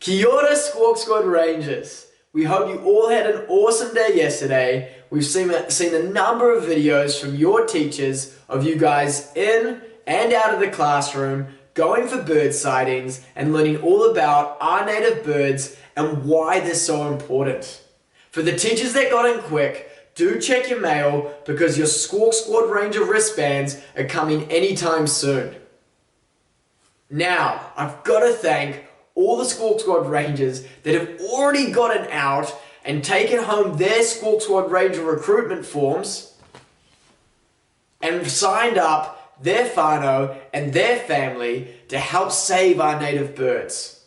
Kia ora, Squawk Squad Rangers. We hope you all had an awesome day yesterday. We've seen a number of videos from your teachers of you guys in and out of the classroom going for bird sightings and learning all about our native birds and why they're so important. For the teachers that got in quick, do check your mail because your Squawk Squad Ranger wristbands are coming anytime soon. Now, I've got to thank all the Squawk Squad Rangers that have already gotten out and taken home their Squawk Squad Ranger recruitment forms and signed up their whānau and their family to help save our native birds.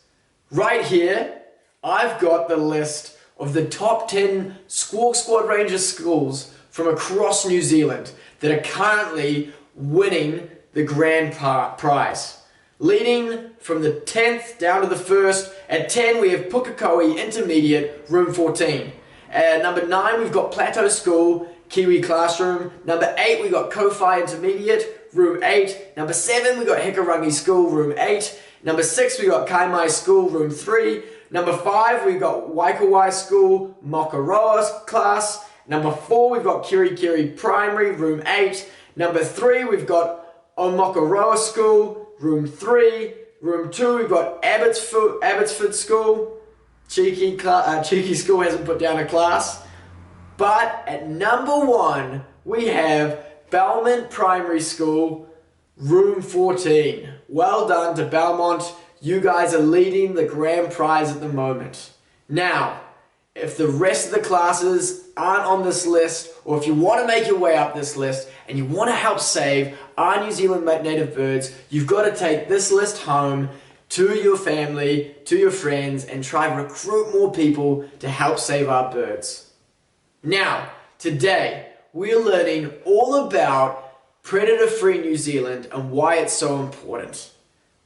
Right here, I've got the list of the top 10 Squawk Squad Ranger schools from across New Zealand that are currently winning the grand prize. Leading from the 10th down to the 1st, at 10 we have Pukekohe Intermediate, room 14. At number 9 we've got Plateau School, Kiwi Classroom. Number 8 we've got Kowhai Intermediate, room 8. Number 7 we've got Hikarangi School, room 8. Number 6 we've got Kaimai School, room 3. Number 5 we've got Waikowai School, Makaroa class. Number 4 we've got Kirikiri Primary, room 8. Number 3 we've got Omakaroa School, room 3. Room 2 we've got Abbotsford School. Cheeky school hasn't put down a class. But at number 1 we have Belmont Primary School, room 14. Well done to Belmont. You guys are leading the grand prize at the moment. Now, if the rest of the classes aren't on this list, or if you want to make your way up this list and you want to help save our New Zealand native birds, you've got to take this list home to your family, to your friends, and try and recruit more people to help save our birds. Now, today, we're learning all about predator-free New Zealand and why it's so important.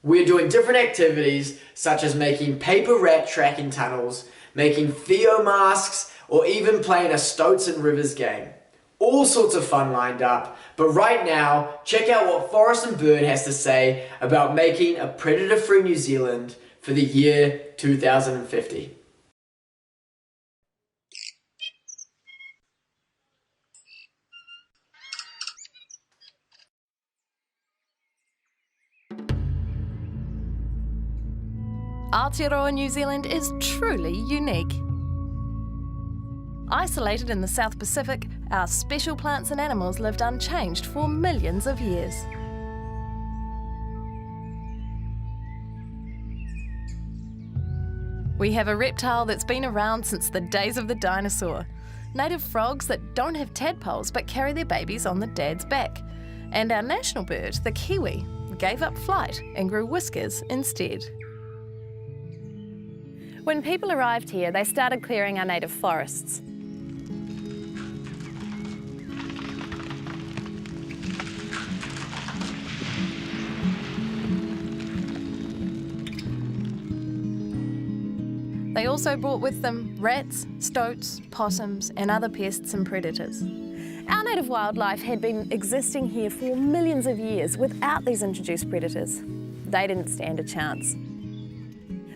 We're doing different activities such as making paper rat tracking tunnels, making Theo masks, or even playing a Stoats and Rivers game. All sorts of fun lined up, but right now, check out what Forest and Bird has to say about making a predator-free New Zealand for the year 2050. Aotearoa New Zealand is truly unique. Isolated in the South Pacific, our special plants and animals lived unchanged for millions of years. We have a reptile that's been around since the days of the dinosaur, native frogs that don't have tadpoles but carry their babies on the dad's back, and our national bird, the kiwi, gave up flight and grew whiskers instead. When people arrived here, they started clearing our native forests. They also brought with them rats, stoats, possums, and other pests and predators. Our native wildlife had been existing here for millions of years without these introduced predators. They didn't stand a chance.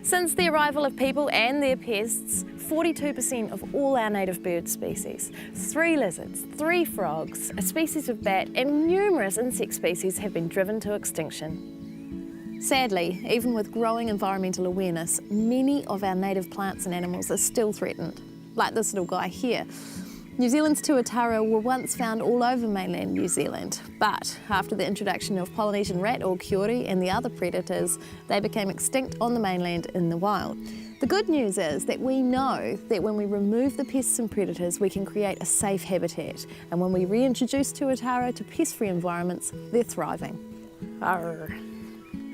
Since the arrival of people and their pests, 42% of all our native bird species, 3 lizards, 3 frogs, a species of bat, and numerous insect species have been driven to extinction. Sadly, even with growing environmental awareness, many of our native plants and animals are still threatened, like this little guy here. New Zealand's tuatara were once found all over mainland New Zealand, but after the introduction of Polynesian rat or kiori and the other predators, they became extinct on the mainland in the wild. The good news is that we know that when we remove the pests and predators, we can create a safe habitat, and when we reintroduce tuatara to pest-free environments, they're thriving. Arr.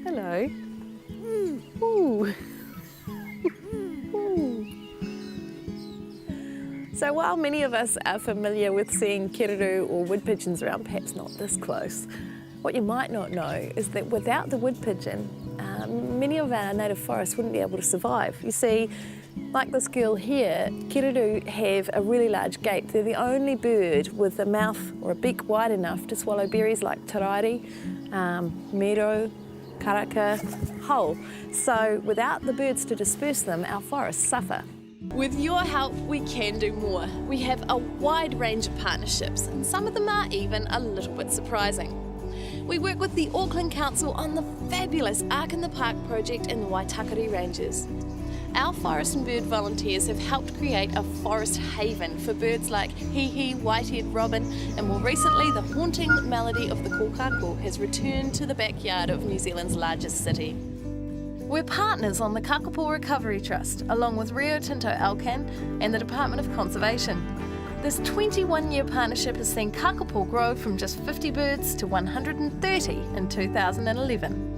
Hello. Ooh. Ooh. So while many of us are familiar with seeing kereru or wood pigeons around, perhaps not this close, what you might not know is that without the wood pigeon, many of our native forests wouldn't be able to survive. You see, like this girl here, kereru have a really large gape. They're the only bird with a mouth or a beak wide enough to swallow berries like tarairi, mero, karaka whole. So without the birds to disperse them, our forests suffer. With your help, we can do more. We have a wide range of partnerships, and some of them are even a little bit surprising. We work with the Auckland Council on the fabulous Ark in the Park project in the Waitakere Ranges. Our forest and bird volunteers have helped create a forest haven for birds like hihi, white-eared robin, and more recently the haunting melody of the kōkako has returned to the backyard of New Zealand's largest city. We're partners on the Kakapo Recovery Trust, along with Rio Tinto Alcan and the Department of Conservation. This 21-year partnership has seen kakapo grow from just 50 birds to 130 in 2011.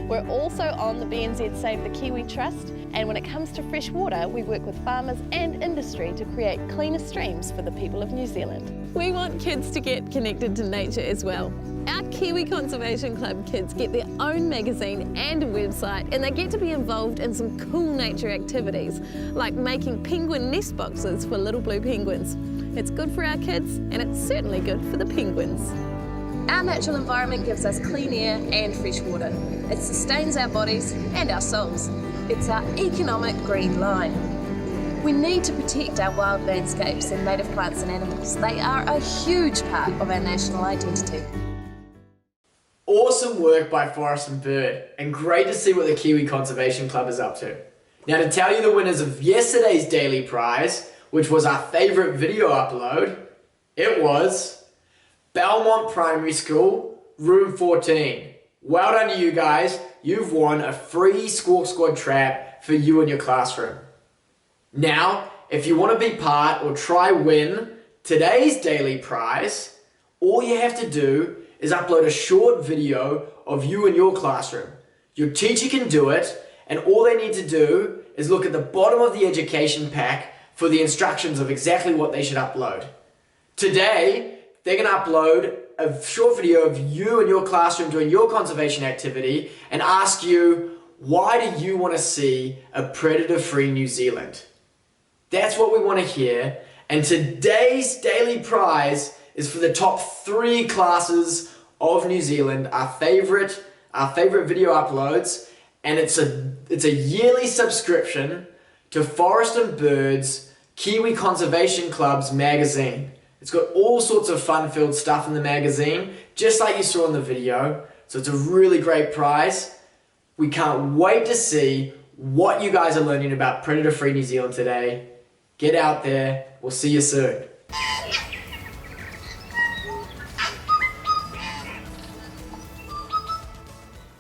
We're also on the BNZ Save the Kiwi Trust, and when it comes to fresh water, we work with farmers and industry to create cleaner streams for the people of New Zealand. We want kids to get connected to nature as well. Our Kiwi Conservation Club kids get their own magazine and a website, and they get to be involved in some cool nature activities, like making penguin nest boxes for little blue penguins. It's good for our kids, and it's certainly good for the penguins. Our natural environment gives us clean air and fresh water. It sustains our bodies and our souls. It's our economic green line. We need to protect our wild landscapes and native plants and animals. They are a huge part of our national identity. Awesome work by Forest and Bird, and great to see what the Kiwi Conservation Club is up to. Now, to tell you the winners of yesterday's daily prize, which was our favourite video upload, it was Belmont Primary School, Room 14. Well done to you guys. You've won a free Squawk Squad trap for you and your classroom. Now, if you want to be part or try win today's daily prize, all you have to do is upload a short video of you in your classroom. Your teacher can do it, and all they need to do is look at the bottom of the education pack for the instructions of exactly what they should upload. Today, they're going to upload a short video of you in your classroom doing your conservation activity and ask you, why do you want to see a predator-free New Zealand? That's what we want to hear, and today's daily prize is for the top 3 classes of New Zealand, our favorite video uploads, and it's a yearly subscription to Forest and Bird's Kiwi Conservation Club's magazine. It's got all sorts of fun-filled stuff in the magazine, just like you saw in the video, so it's a really great prize. We can't wait to see what you guys are learning about predator-free New Zealand today. Get out there, we'll see you soon.